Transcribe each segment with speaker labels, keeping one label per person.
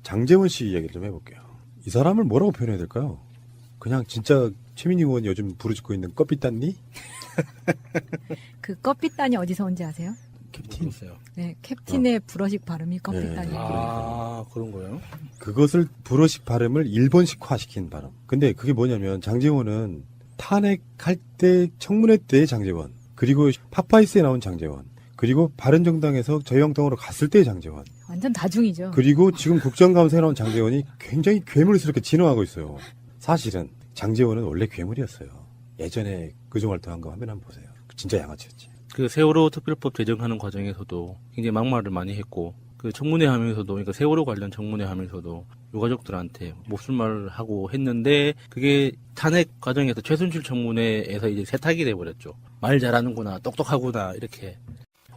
Speaker 1: 장제원 씨 이야기를 좀 해볼게요. 이 사람을 뭐라고 표현해야 될까요? 그냥 진짜 최민희 의원이 요즘 부르짖고 있는 껍비딴니?
Speaker 2: 그 껍비딴이 어디서 온지 아세요?
Speaker 1: 캡틴.
Speaker 3: 모르겠어요.
Speaker 2: 네, 캡틴의 불어식 발음이 껍비딴이에요.
Speaker 3: 아, 그런 거예요?
Speaker 1: 그것을 불어식 발음을 일본식화시킨 발음. 근데 그게 뭐냐면 장제원은 탄핵할 때 청문회 때의 장제원, 그리고 파파이스에 나온 장제원, 그리고 바른정당에서 자유한국당으로 갔을 때의 장제원,
Speaker 2: 완전 다중이죠.
Speaker 1: 그리고 지금 국정감사에 나온 장제원이 굉장히 괴물스럽게 진화하고 있어요. 사실은 장제원은 원래 괴물이었어요. 예전에 그종활동한 거 화면 한번 보세요. 진짜 양아치였지.
Speaker 3: 그 세월호 특별법 제정하는 과정에서도 굉장히 막말을 많이 했고, 그 청문회 하면서도, 그러니까 세월호 관련 청문회 하면서도 유가족들한테 몹쓸 하고 했는데, 그게 탄핵 과정에서 최순실 청문회에서 이제 세탁이 돼버렸죠. 말 잘하는구나, 똑똑하구나, 이렇게.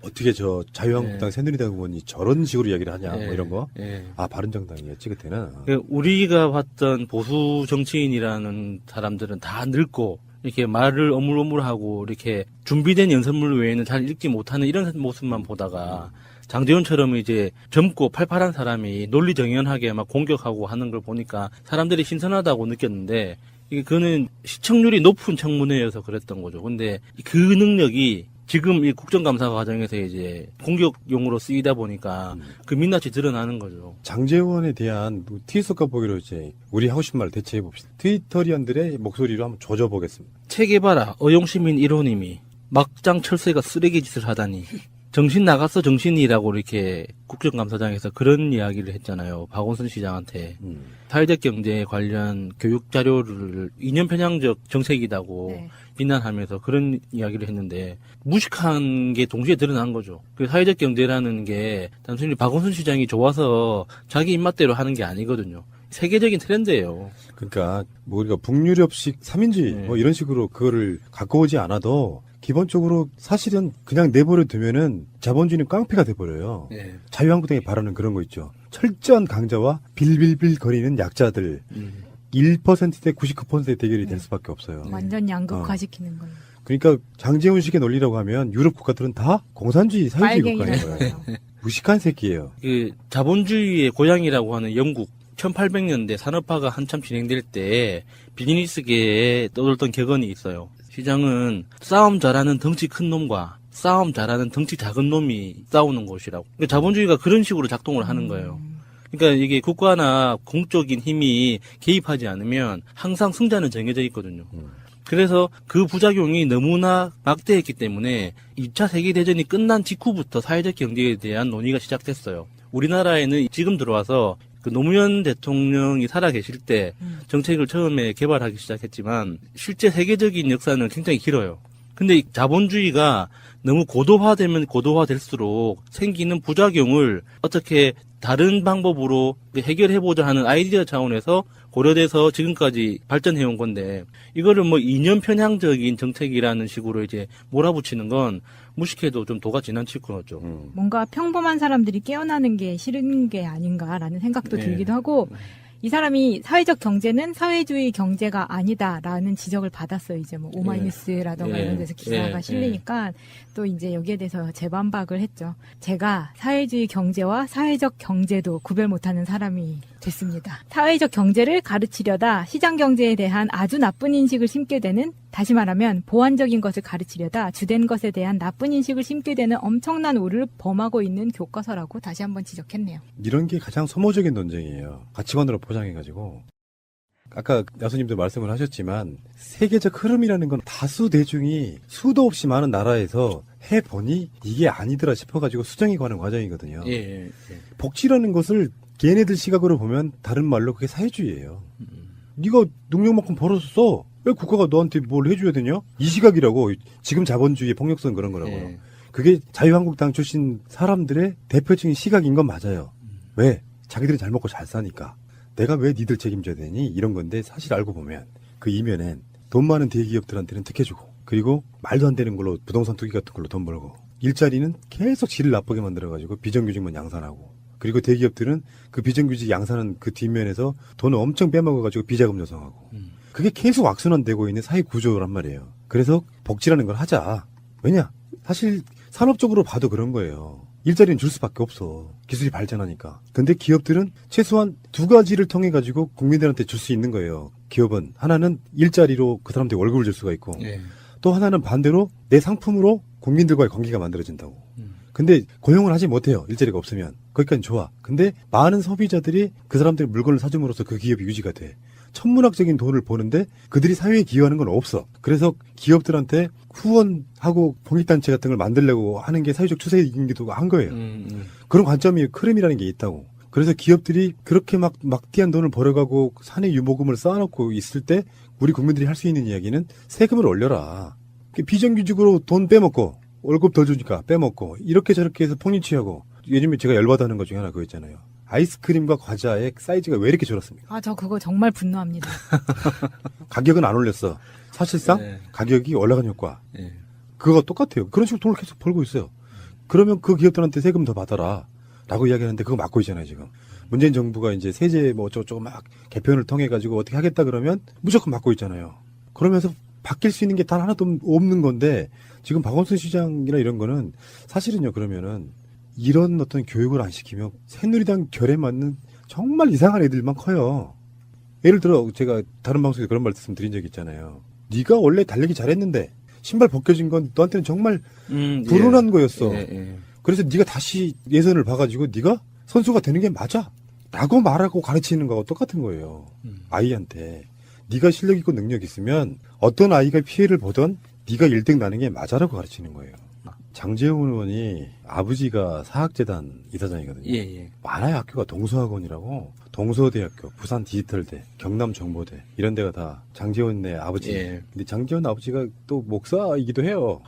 Speaker 1: 어떻게 저 자유한국당 새누리당 의원이 저런 식으로 이야기를 하냐, 뭐 이런 거.
Speaker 3: 예.
Speaker 1: 아, 바른정당이었지, 그때는.
Speaker 3: 그 우리가 봤던 보수 정치인이라는 사람들은 다 늙고, 이렇게 말을 어물어물하고, 이렇게 준비된 연설물 외에는 잘 읽지 못하는 이런 모습만 보다가, 장제원처럼 이제 젊고 팔팔한 사람이 논리정연하게 막 공격하고 하는 걸 보니까 사람들이 신선하다고 느꼈는데, 이게 그는 시청률이 높은 청문회여서 그랬던 거죠. 근데 그 능력이 지금 이 국정감사 과정에서 이제 공격용으로 쓰이다 보니까 그 민낯이 드러나는 거죠.
Speaker 1: 장제원에 대한 트위터 보기로 이제 우리 하고 싶은 말 대체해 봅시다. 트위터리언들의 목소리로 한번 조져보겠습니다.
Speaker 3: 책해봐라 어용시민 1호님이 막장 철새가 쓰레기 짓을 하다니 정신 나갔어 정신이라고 이렇게 국정감사장에서 그런 이야기를 했잖아요. 박원순 시장한테. 사회적 경제 관련 교육 자료를 이념 편향적 정책이라고
Speaker 2: 네.
Speaker 3: 비난하면서 그런 이야기를 했는데 무식한 게 동시에 드러난 거죠. 그 사회적 경제라는 게 단순히 박원순 시장이 좋아서 자기 입맛대로 하는 게 아니거든요. 세계적인 트렌드예요.
Speaker 1: 그러니까 뭐 우리가 북유럽식 삼인주의 뭐 이런 식으로 그거를 갖고 오지 않아도 기본적으로 사실은 그냥 내버려 두면은 자본주의는 깡패가 돼버려요.
Speaker 3: 네.
Speaker 1: 자유한국당이 바라는 그런 거 있죠. 철저한 강자와 빌빌빌 거리는 약자들 1%대 99%의 대결이 될 수밖에 없어요.
Speaker 2: 완전 양극화시키는 거예요.
Speaker 1: 그러니까 장제훈식의 논리라고 하면 유럽 국가들은 다 공산주의 사회주의 국가인
Speaker 2: 빨갱이라는
Speaker 1: 거예요.
Speaker 2: 거예요.
Speaker 1: 무식한 새끼예요.
Speaker 3: 그 자본주의의 고향이라고 하는 영국 1800년대 산업화가 한참 진행될 때 비즈니스계에 떠돌던 격언이 있어요. 시장은 싸움 잘하는 덩치 큰 놈과 싸움 잘하는 덩치 작은 놈이 싸우는 곳이라고. 그러니까 자본주의가 그런 식으로 작동을 하는 거예요. 그러니까 이게 국가나 공적인 힘이 개입하지 않으면 항상 승자는 정해져 있거든요. 그래서 그 부작용이 너무나 막대했기 때문에 2차 세계대전이 끝난 직후부터 사회적 경제에 대한 논의가 시작됐어요. 우리나라에는 지금 들어와서 그 노무현 대통령이 살아계실 때 정책을 처음에 개발하기 시작했지만 실제 세계적인 역사는 굉장히 길어요. 근데 이 자본주의가 너무 고도화되면 고도화될수록 생기는 부작용을 어떻게 다른 방법으로 해결해보자 하는 아이디어 차원에서 고려돼서 지금까지 발전해온 건데 이거를 뭐 이념 편향적인 정책이라는 식으로 이제 몰아붙이는 건 무식해도 좀 도가 지나칠 것 같죠.
Speaker 2: 뭔가 평범한 사람들이 깨어나는 게 싫은 게 아닌가라는 생각도
Speaker 3: 네.
Speaker 2: 들기도 하고 이 사람이 사회적 경제는 사회주의 경제가 아니다라는 지적을 받았어요. 이제 뭐 오마이뉴스라던가
Speaker 3: 예.
Speaker 2: 이런 데서 기사가
Speaker 3: 예.
Speaker 2: 실리니까 또 이제 여기에 대해서 재반박을 했죠. 제가 사회주의 경제와 사회적 경제도 구별 못하는 사람이 됐습니다. 사회적 경제를 가르치려다 시장 경제에 대한 아주 나쁜 인식을 심게 되는, 다시 말하면 보완적인 것을 가르치려다 주된 것에 대한 나쁜 인식을 심게 되는 엄청난 오류를 범하고 있는 교과서라고 다시 한번 지적했네요.
Speaker 1: 이런 게 가장 소모적인 논쟁이에요. 가치관으로 포장해가지고. 아까 야수님도 말씀을 하셨지만 세계적 흐름이라는 건 다수 대중이 수도 없이 많은 나라에서 해보니 이게 아니더라 싶어가지고 수정이 가는 과정이거든요.
Speaker 3: 예.
Speaker 1: 복지라는 것을 걔네들 시각으로 보면 다른 말로 그게 사회주의예요. 네가 능력만큼 벌었어. 왜 국가가 너한테 뭘 해줘야 되냐? 이 시각이라고. 지금 자본주의의 폭력성 그런 거라고요.
Speaker 3: 예.
Speaker 1: 그게 자유한국당 출신 사람들의 대표적인 시각인 건 맞아요. 왜? 자기들이 잘 먹고 잘 사니까. 내가 왜 니들 책임져야 되니? 이런 건데 사실 알고 보면 그 이면엔 돈 많은 대기업들한테는 특혜주고 그리고 말도 안 되는 걸로 부동산 투기 같은 걸로 돈 벌고 일자리는 계속 질을 나쁘게 만들어가지고 비정규직만 양산하고 그리고 대기업들은 그 비정규직 양산한 그 뒷면에서 돈을 엄청 빼먹어가지고 비자금 조성하고 그게 계속 악순환되고 있는 사회 구조란 말이에요. 그래서 복지라는 걸 하자. 왜냐? 사실 산업적으로 봐도 그런 거예요. 일자리는 줄 수밖에 없어. 기술이 발전하니까. 근데 기업들은 최소한 두 가지를 통해 가지고 국민들한테 줄 수 있는 거예요. 기업은 하나는 일자리로 그 사람들이 월급을 줄 수가 있고
Speaker 3: 예.
Speaker 1: 또 하나는 반대로 내 상품으로 국민들과의 관계가 만들어진다고. 근데 고용을 하지 못해요. 일자리가 없으면. 거기까지는 좋아. 근데 많은 소비자들이 그 사람들의 물건을 사줌으로써 그 기업이 유지가 돼. 천문학적인 돈을 버는데 그들이 사회에 기여하는 건 없어. 그래서 기업들한테 후원하고 공익단체 같은 걸 만들려고 하는 게 사회적 추세이기도 한 거예요. 그런 관점이 크림이라는 게 있다고. 그래서 기업들이 그렇게 막 막대한 돈을 벌어가고 산의 유모금을 쌓아놓고 있을 때 우리 국민들이 할 수 있는 이야기는 세금을 올려라. 비정규직으로 돈 빼먹고 월급 더 주니까 빼먹고 이렇게 저렇게 해서 폭리취하고 요즘에 제가 열받아하는 것 중에 하나 그거 있잖아요. 아이스크림과 과자의 사이즈가 왜 이렇게 줄었습니까?
Speaker 2: 아, 저 그거 정말 분노합니다.
Speaker 1: 가격은 안 올렸어. 사실상
Speaker 3: 네.
Speaker 1: 가격이 올라간 효과.
Speaker 3: 예.
Speaker 1: 그거 똑같아요. 그런 식으로 돈을 계속 벌고 있어요. 그러면 그 기업들한테 세금 더 받아라. 라고 이야기하는데 그거 막고 있잖아요, 지금. 문재인 정부가 이제 세제 뭐 어쩌고저쩌고 막 개편을 통해 가지고 어떻게 하겠다 그러면 무조건 막고 있잖아요. 그러면서 바뀔 수 있는 게 단 하나도 없는 건데 지금 박원순 시장이나 이런 거는 사실은요, 그러면은 이런 어떤 교육을 안 시키면 새누리당 결에 맞는 정말 이상한 애들만 커요. 예를 들어 제가 다른 방송에서 그런 말씀드린 적이 있잖아요. 네가 원래 달리기 잘했는데 신발 벗겨진 건 너한테는 정말 불운한 거였어.
Speaker 3: 예.
Speaker 1: 그래서 네가 다시 예선을 봐가지고 네가 선수가 되는 게 맞아 라고 말하고 가르치는 거하고 똑같은 거예요. 아이한테 네가 실력 있고 능력 있으면 어떤 아이가 피해를 보던 네가 1등 나는 게 맞아라고 가르치는 거예요. 장제원 의원이 아버지가 사학재단 이사장이거든요.
Speaker 3: 예.
Speaker 1: 만화의 학교가 동서학원이라고 동서대학교, 부산 디지털대, 경남정보대 이런 데가 다 장제원의 아버지.
Speaker 3: 예.
Speaker 1: 근데 장제원 아버지가 또 목사이기도 해요.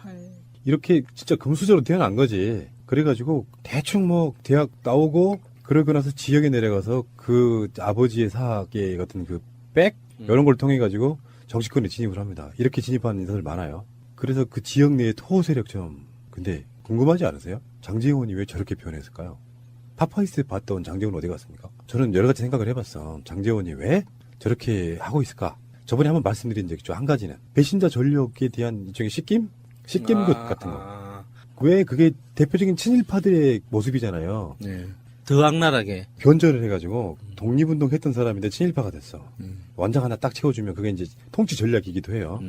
Speaker 1: 이렇게 진짜 금수저로 태어난 거지. 그래가지고 대충 뭐 대학 나오고 그러고 나서 지역에 내려가서 그 아버지의 사학의 같은 그 백 이런 걸 통해 가지고 정치권에 진입을 합니다. 이렇게 진입하는 인사들 많아요. 그래서 그 지역 내의 토호 세력처럼. 근데 궁금하지 않으세요? 장제원이 왜 저렇게 변했을까요? 파파이스 봤던 장제원 어디 갔습니까? 저는 여러 가지 생각을 해봤어. 장제원이 왜 저렇게 하고 있을까? 저번에 한번 말씀드린 적 있죠. 한 가지는 배신자 전력에 대한 일종의 씻김 것 같은 거. 왜 그게 대표적인 친일파들의 모습이잖아요.
Speaker 3: 네. 더 악랄하게.
Speaker 1: 변절을 해가지고 독립운동 했던 사람인데 친일파가 됐어. 원장 하나 딱 채워주면 그게 이제 통치 전략이기도 해요.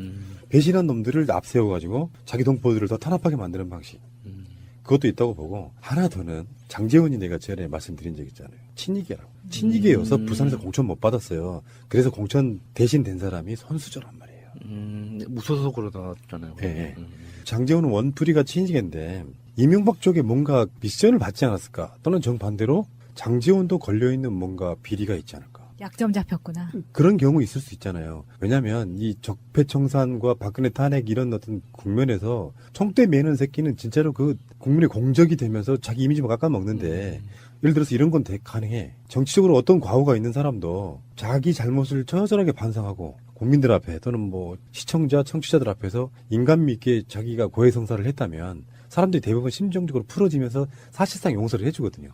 Speaker 1: 배신한 놈들을 앞세워가지고 자기 동포들을 더 탄압하게 만드는 방식. 그것도 있다고 보고 하나 더는 장제원이 내가 전에 말씀드린 적 있잖아요. 친이계라고. 친이계여서 부산에서 공천 못 받았어요. 그래서 공천 대신 된 사람이 손수저란 말이에요.
Speaker 3: 무소속으로 나왔잖아요.
Speaker 1: 네. 장제원은 원풀이가 친이계인데 이명박 쪽에 뭔가 미션을 받지 않았을까? 또는 정반대로 장제원도 걸려있는 뭔가 비리가 있지 않을까?
Speaker 2: 약점 잡혔구나.
Speaker 1: 그런 경우 있을 수 있잖아요. 왜냐하면 이 적폐청산과 박근혜 탄핵 이런 어떤 국면에서 총대 매는 새끼는 진짜로 그 국민의 공적이 되면서 자기 이미지만 깎아먹는데 예를 들어서 이런 건 가능해. 정치적으로 어떤 과오가 있는 사람도 자기 잘못을 처절하게 반성하고 국민들 앞에 또는 뭐 시청자, 청취자들 앞에서 인간미 있게 자기가 고해성사를 했다면 사람들이 대부분 심정적으로 풀어지면서 사실상 용서를 해주거든요.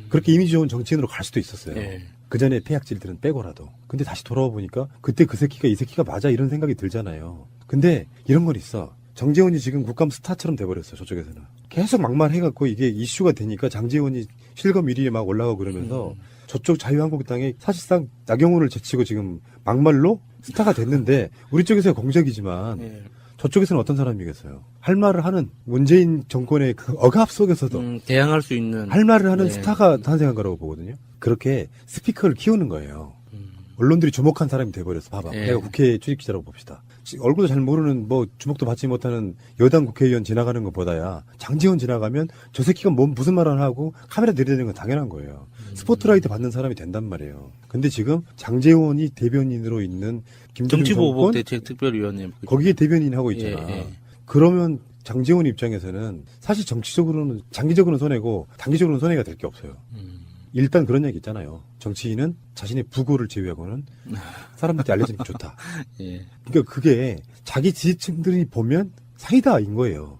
Speaker 1: 그렇게 이미지 좋은 정치인으로 갈 수도 있었어요.
Speaker 3: 예.
Speaker 1: 그 전에 폐약질들은 빼고라도. 근데 다시 돌아와 보니까 그때 그 새끼가 이 새끼가 맞아 이런 생각이 들잖아요. 근데 이런 건 있어. 정재원이 지금 국감 스타처럼 돼버렸어. 저쪽에서는. 계속 막말해갖고 이게 이슈가 되니까 장재원이 실검 1위에 막 올라가고 그러면서 저쪽 자유한국당에 사실상 나경원을 제치고 지금 막말로 스타가 됐는데 우리 쪽에서 공적이지만
Speaker 3: 예.
Speaker 1: 저쪽에서는 어떤 사람이겠어요? 할 말을 하는 문재인 정권의 그 억압 속에서도
Speaker 3: 대항할 수 있는.
Speaker 1: 할 말을 하는
Speaker 3: 네.
Speaker 1: 스타가 탄생한 거라고 보거든요. 그렇게 스피커를 키우는 거예요. 언론들이 주목한 사람이 돼버려서 봐봐.
Speaker 3: 네.
Speaker 1: 내가 국회 출입기자라고 봅시다. 얼굴도 잘 모르는 뭐 주목도 받지 못하는 여당 국회의원 지나가는 것보다야 장제원 지나가면 저 새끼가 무슨 말을 하고 카메라 들이대는 건 당연한 거예요. 스포트라이트 받는 사람이 된단 말이에요. 근데 지금 장제원이 대변인으로 있는 김정은
Speaker 3: 정치보복
Speaker 1: 정권
Speaker 3: 대책특별위원회.
Speaker 1: 거기에 대변인 하고 있잖아.
Speaker 3: 예.
Speaker 1: 그러면 장제원 입장에서는 사실 정치적으로는 장기적으로는 손해고 단기적으로는 손해가 될 게 없어요. 일단 그런 얘기 있잖아요. 정치인은 자신의 부고를 제외하고는 사람들한테 알려지는 게 좋다.
Speaker 3: 예.
Speaker 1: 그러니까 그게 자기 지지층들이 보면 사이다인 거예요.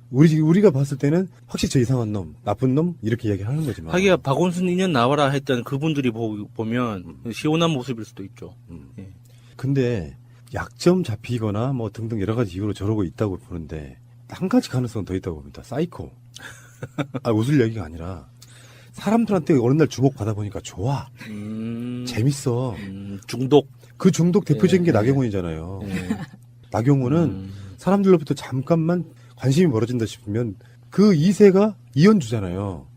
Speaker 1: 우리가 봤을 때는 확실히 저 이상한 놈, 나쁜 놈 이렇게 이야기를 하는 거지만.
Speaker 3: 하기야 박원순 2년 나와라 했던 그분들이 보면 시원한 모습일 수도 있죠. 예.
Speaker 1: 근데 약점 잡히거나 뭐 등등 여러 가지 이유로 저러고 있다고 보는데 한 가지 가능성은 더 있다고 봅니다. 사이코. 아, 웃을 얘기가 아니라 사람들한테 어느 날 주목 받아보니까 좋아. 재밌어.
Speaker 3: 중독.
Speaker 1: 그 중독 대표적인 게
Speaker 3: 예,
Speaker 1: 나경원이잖아요.
Speaker 3: 예.
Speaker 1: 나경원은 사람들로부터 잠깐만 관심이 멀어진다 싶으면 그 2세가 이현주잖아요.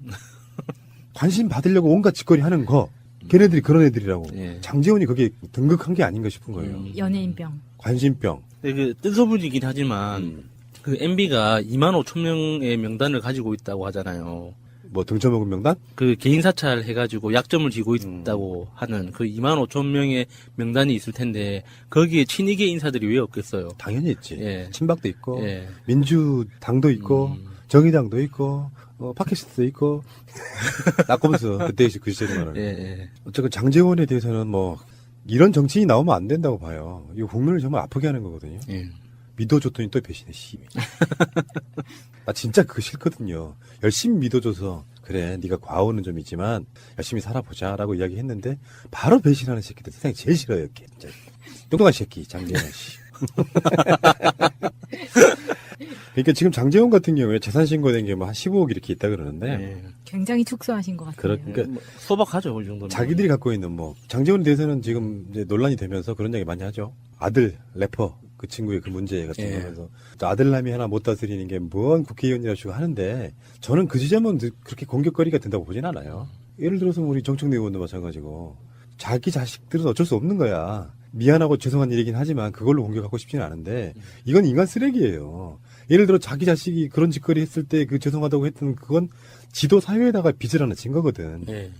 Speaker 1: 관심 받으려고 온갖 짓거리 하는 거. 걔네들이 그런 애들이라고.
Speaker 3: 예.
Speaker 1: 장재원이 거기에 등극한 게 아닌가 싶은 거예요.
Speaker 2: 연예인병.
Speaker 1: 관심병.
Speaker 3: 그 뜬소문이긴 하지만 그 MB가 2만 5천 명의 명단을 가지고 있다고 하잖아요.
Speaker 1: 뭐 등쳐먹은 명단?
Speaker 3: 그 개인 사찰 해가지고 약점을 지고 있다고 하는 그 2만 5천 명의 명단이 있을 텐데 거기에 친이계 인사들이 왜 없겠어요?
Speaker 1: 당연히 있지.
Speaker 3: 예.
Speaker 1: 친박도 있고
Speaker 3: 예.
Speaker 1: 민주당도 있고 정의당도 있고 팟캐스트도 있고 낙검수 그때 그 시절에 말하는.
Speaker 3: 예, 예.
Speaker 1: 어쨌든 장재원에 대해서는 뭐 이런 정치인이 나오면 안 된다고 봐요. 이거 국민을 정말 아프게 하는 거거든요.
Speaker 3: 예.
Speaker 1: 믿어줬더니 또 배신해, 씨. 나 진짜 그거 싫거든요. 열심히 믿어줘서, 그래, 네가 과오는 좀 있지만, 열심히 살아보자라고 이야기했는데, 바로 배신하는 새끼들 세상에 제일 싫어요, 이렇게. 진짜. 뚱뚱한 새끼, 장재원 씨. 그러니까 지금 장재원 같은 경우에 재산 신고된 게 뭐 한 15억 이렇게 있다 그러는데,
Speaker 3: 예.
Speaker 2: 굉장히 축소하신 것 같아요.
Speaker 1: 그러니까
Speaker 3: 뭐 소박하죠, 그 정도는.
Speaker 1: 자기들이 갖고 있는 뭐, 장재원에 대해서는 지금 이제 논란이 되면서 그런 얘기 많이 하죠. 아들, 래퍼. 그 친구의 그 문제 같은
Speaker 3: 예.
Speaker 1: 거면서 아들남이 하나 못 다스리는 게 뭔 국회의원이라고 하는데 저는 그 지점은 그렇게 공격거리가 된다고 보진 않아요. 예를 들어서 우리 정청래 의원도 마찬가지고 자기 자식들은 어쩔 수 없는 거야. 미안하고 죄송한 일이긴 하지만 그걸로 공격하고 싶지는 않은데 이건 인간 쓰레기예요. 예를 들어 자기 자식이 그런 짓거리 했을 때 그 죄송하다고 했던 그건 지도 사회에다가 빚을 하나 진 거거든.
Speaker 3: 예.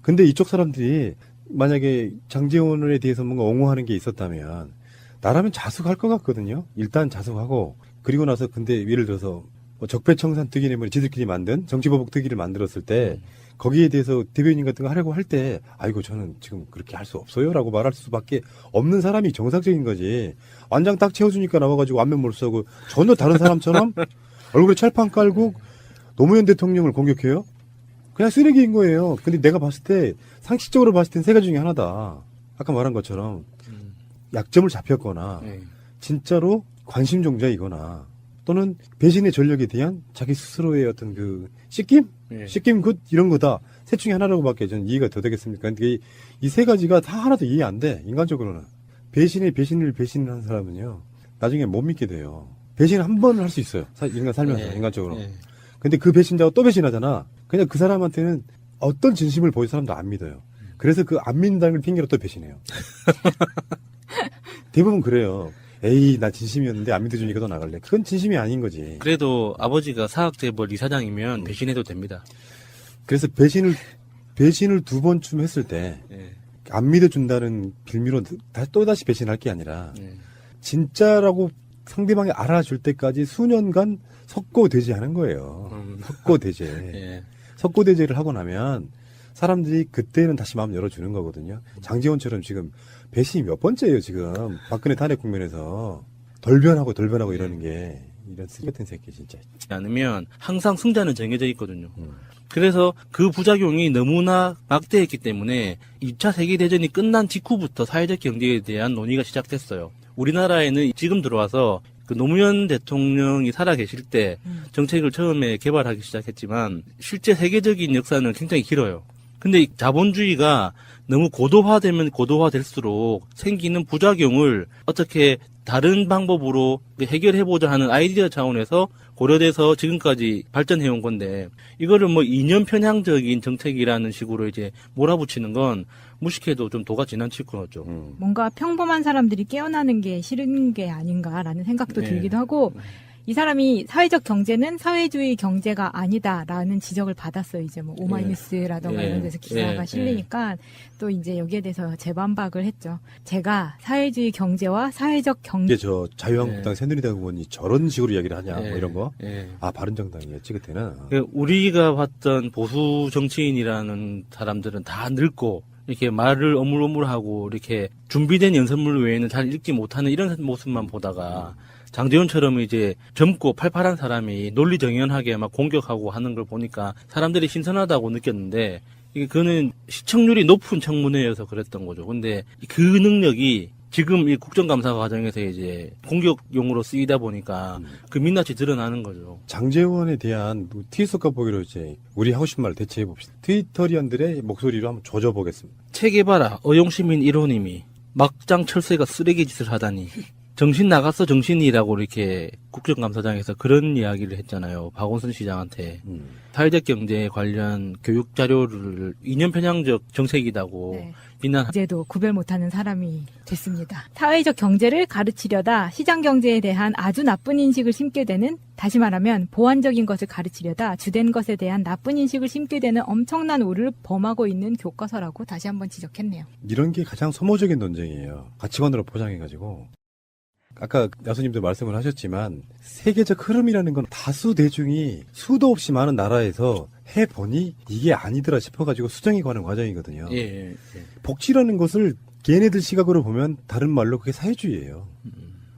Speaker 1: 근데 이쪽 사람들이 만약에 장재원에 대해서 뭔가 옹호하는 게 있었다면 나라면 자숙할 것 같거든요. 일단 자숙하고 그리고 나서 근데 예를 들어서 뭐 적폐청산 특위니 뭐 지들끼리 만든 정치보복 특위를 만들었을 때 거기에 대해서 대변인 같은 거 하려고 할 때 아이고 저는 지금 그렇게 할 수 없어요라고 말할 수밖에 없는 사람이 정상적인 거지. 완장 딱 채워주니까 나와가지고 안면 몰수하고 전혀 다른 사람처럼 얼굴에 철판 깔고 노무현 대통령을 공격해요. 그냥 쓰레기인 거예요. 근데 내가 봤을 때 상식적으로 봤을 땐 세 가지 중에 하나다. 아까 말한 것처럼 약점을 잡혔거나
Speaker 3: 예.
Speaker 1: 진짜로 관심종자이거나 또는 배신의 전력에 대한 자기 스스로의 어떤 그 씻김?
Speaker 3: 예.
Speaker 1: 씻김 굿 이런 거다. 셋 중에 하나라고밖에 저는 이해가 더 되겠습니까? 근데 이 세 가지가 다 하나도 이해 안 돼. 인간적으로는. 배신하는 사람은요. 나중에 못 믿게 돼요. 배신 한 번은 할 수 있어요. 인간 살면서
Speaker 3: 예.
Speaker 1: 인간적으로.
Speaker 3: 예.
Speaker 1: 근데 그 배신자가 또 배신하잖아. 그냥 그 사람한테는 어떤 진심을 보인 사람도 안 믿어요. 그래서 그 안 믿는다는 걸 핑계로 또 배신해요. 대부분 그래요. 에이, 나 진심이었는데 안 믿어주니까 더 나갈래. 그건 진심이 아닌 거지.
Speaker 3: 그래도 아버지가 사학재벌 이사장이면 배신해도 됩니다.
Speaker 1: 그래서 배신을 두 번쯤 했을 때,
Speaker 3: 예.
Speaker 1: 안 믿어준다는 빌미로 또다시 배신할 게 아니라,
Speaker 3: 예.
Speaker 1: 진짜라고 상대방이 알아줄 때까지 수년간 석고대죄하는 거예요. 석고대죄.
Speaker 3: 예.
Speaker 1: 석고대죄를 하고 나면, 사람들이 그때는 다시 마음 열어주는 거거든요. 장재원처럼 지금 배신이 몇 번째예요, 지금. 박근혜 탄핵 국면에서. 덜 변하고 이러는 게, 이런 쓰레기 같은 새끼, 진짜.
Speaker 3: 않으면 항상 승자는 정해져 있거든요. 그래서 그 부작용이 너무나 막대했기 때문에 2차 세계대전이 끝난 직후부터 사회적 경제에 대한 논의가 시작됐어요. 우리나라에는 지금 들어와서 그 노무현 대통령이 살아계실 때 정책을 처음에 개발하기 시작했지만 실제 세계적인 역사는 굉장히 길어요. 근데 이 자본주의가 너무 고도화되면 고도화될수록 생기는 부작용을 어떻게 다른 방법으로 해결해보자 하는 아이디어 차원에서 고려돼서 지금까지 발전해온 건데, 이거를 뭐 이념 편향적인 정책이라는 식으로 이제 몰아붙이는 건 무식해도 좀 도가 지나칠 것 같죠.
Speaker 2: 뭔가 평범한 사람들이 깨어나는 게 싫은 게 아닌가라는 생각도
Speaker 3: 네.
Speaker 2: 들기도 하고, 이 사람이 사회적 경제는 사회주의 경제가 아니다라는 지적을 받았어요. 이제 뭐 오마이뉴스라던가
Speaker 3: 예.
Speaker 2: 이런 데서 기사가
Speaker 3: 예.
Speaker 2: 실리니까 또 이제 여기에 대해서 재반박을 했죠. 제가 사회주의 경제와 사회적 경제
Speaker 1: 이게 저 자유한국당 새누리당 의원이 저런 식으로 이야기를 하냐,
Speaker 3: 예.
Speaker 1: 뭐 이런 거.
Speaker 3: 예.
Speaker 1: 아, 바른정당이었지, 그때는.
Speaker 3: 우리가 봤던 보수 정치인이라는 사람들은 다 늙고 이렇게 말을 어물어물하고 이렇게 준비된 연설문 외에는 잘 읽지 못하는 이런 모습만 보다가 장재원처럼 이제 젊고 팔팔한 사람이 논리정연하게 막 공격하고 하는 걸 보니까 사람들이 신선하다고 느꼈는데, 그는 시청률이 높은 청문회여서 그랬던 거죠. 근데 그 능력이 지금 이 국정감사 과정에서 이제 공격용으로 쓰이다 보니까 그 민낯이 드러나는 거죠.
Speaker 1: 장제원에 대한 트위터 보기로 이제 우리 하고 싶은 말을 대체해 봅시다. 트위터리언들의 목소리로 한번 조져보겠습니다.
Speaker 3: 체계바라 어용시민 1호님이 막장 철새가 쓰레기 짓을 하다니 정신 나갔어 정신이라고 이렇게 국정감사장에서 그런 이야기를 했잖아요. 박원순 시장한테. 사회적 경제 관련 교육 자료를 이념 편향적 정책이라고
Speaker 2: 네.
Speaker 3: 비난.
Speaker 2: 이제도 구별 못하는 사람이 됐습니다. 사회적 경제를 가르치려다 시장 경제에 대한 아주 나쁜 인식을 심게 되는, 다시 말하면 보완적인 것을 가르치려다 주된 것에 대한 나쁜 인식을 심게 되는 엄청난 오류를 범하고 있는 교과서라고 다시 한번 지적했네요.
Speaker 1: 이런 게 가장 소모적인 논쟁이에요. 가치관으로 포장해가지고. 아까 야수님도 말씀을 하셨지만 세계적 흐름이라는 건 다수 대중이 수도 없이 많은 나라에서 해보니 이게 아니더라 싶어가지고 수정이 가는 과정이거든요.
Speaker 3: 예.
Speaker 1: 복지라는 것을 걔네들 시각으로 보면 다른 말로 그게 사회주의예요.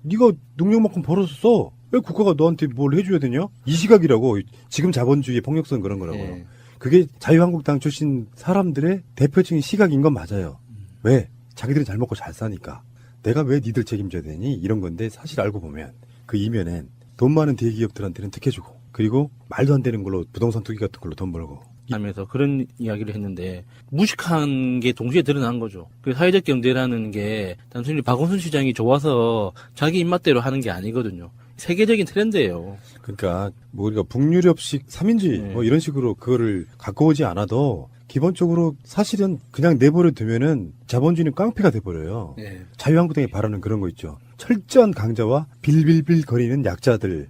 Speaker 1: 네가 능력만큼 벌었어. 왜 국가가 너한테 뭘 해줘야 되냐? 이 시각이라고. 지금 자본주의의 폭력성 그런 거라고요.
Speaker 3: 예.
Speaker 1: 그게 자유한국당 출신 사람들의 대표적인 시각인 건 맞아요. 왜? 자기들이 잘 먹고 잘 사니까. 내가 왜 니들 책임져야 되니? 이런 건데 사실 알고 보면 그 이면엔 돈 많은 대기업들한테는 특혜주고, 그리고 말도 안 되는 걸로 부동산 투기 같은 걸로 돈 벌고.
Speaker 3: 하면서 그런 이야기를 했는데 무식한 게 동시에 드러난 거죠. 그 사회적 경제라는 게 단순히 박원순 시장이 좋아서 자기 입맛대로 하는 게 아니거든요. 세계적인 트렌드예요.
Speaker 1: 그러니까 뭐 우리가 북유럽식 삼인주의 뭐 이런 식으로 그거를 갖고 오지 않아도 기본적으로 사실은 그냥 내버려 두면은 자본주의는 깡패가 돼버려요.
Speaker 3: 네.
Speaker 1: 자유한국당이 바라는 그런 거 있죠. 철저한 강자와 빌빌빌 거리는 약자들.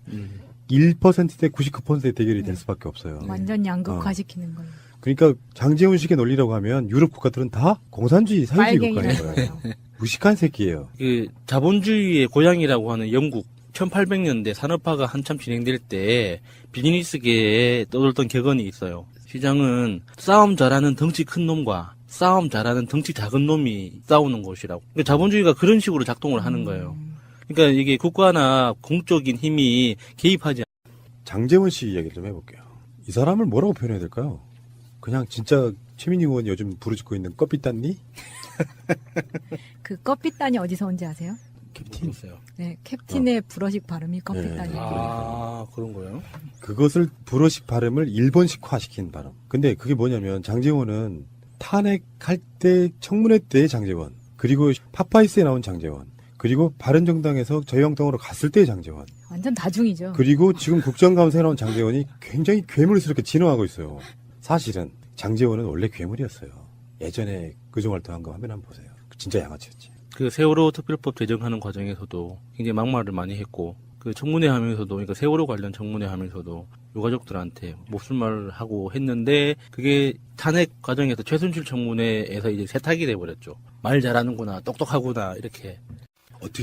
Speaker 1: 1%대 99%의 대결이 될 수밖에 없어요.
Speaker 2: 완전 양극화시키는 거예요.
Speaker 1: 그러니까 장제훈식의 논리라고 하면 유럽 국가들은 다 공산주의 사회주의 국가인
Speaker 2: 빨갱이라는
Speaker 1: 거예요.
Speaker 2: 거예요.
Speaker 1: 무식한 새끼예요.
Speaker 3: 그 자본주의의 고향이라고 하는 영국 1800년대 산업화가 한참 진행될 때 비즈니스계에 떠돌던 격언이 있어요. 시장은 싸움 잘하는 덩치 큰 놈과 싸움 잘하는 덩치 작은 놈이 싸우는 곳이라고. 그러니까 자본주의가 그런 식으로 작동을 하는 거예요. 그러니까 이게 국가나 공적인 힘이 개입하지.
Speaker 1: 장제원 씨 이야기를 좀 해볼게요. 이 사람을 뭐라고 표현해야 될까요? 그냥 진짜 최민희 의원이 요즘 부르짖고 있는 껍비딴니?
Speaker 2: 그 껍비딴이 어디서 온지 아세요?
Speaker 1: 캡틴.
Speaker 2: 네, 캡틴의 불어식 발음이 껍비딴이에요.
Speaker 3: 아, 그런 거예요?
Speaker 1: 그것을 불어식 발음을 일본식화시킨 발음. 근데 그게 뭐냐면 장제원은 탄핵할 때 청문회 때의 장제원, 그리고 파파이스에 나온 장제원, 그리고 바른정당에서 자유한국당으로 갔을 때의 장제원,
Speaker 2: 완전 다중이죠.
Speaker 1: 그리고 지금 국정감사에 나온 장제원이 굉장히 괴물스럽게 진화하고 있어요. 사실은 장제원은 원래 괴물이었어요. 예전에 그종활동한 거 화면 한번 보세요. 진짜 양아치였지.
Speaker 3: 그 세월호 특별법 제정하는 과정에서도 굉장히 막말을 많이 했고, 그 청문회 하면서도, 그러니까 세월호 관련 청문회 하면서도 유가족들한테 몹쓸 말을 하고 했는데, 그게 탄핵 과정에서 최순실 청문회에서 이제 세탁이 돼버렸죠. 말 잘하는구나, 똑똑하구나, 이렇게.
Speaker 1: 어떻게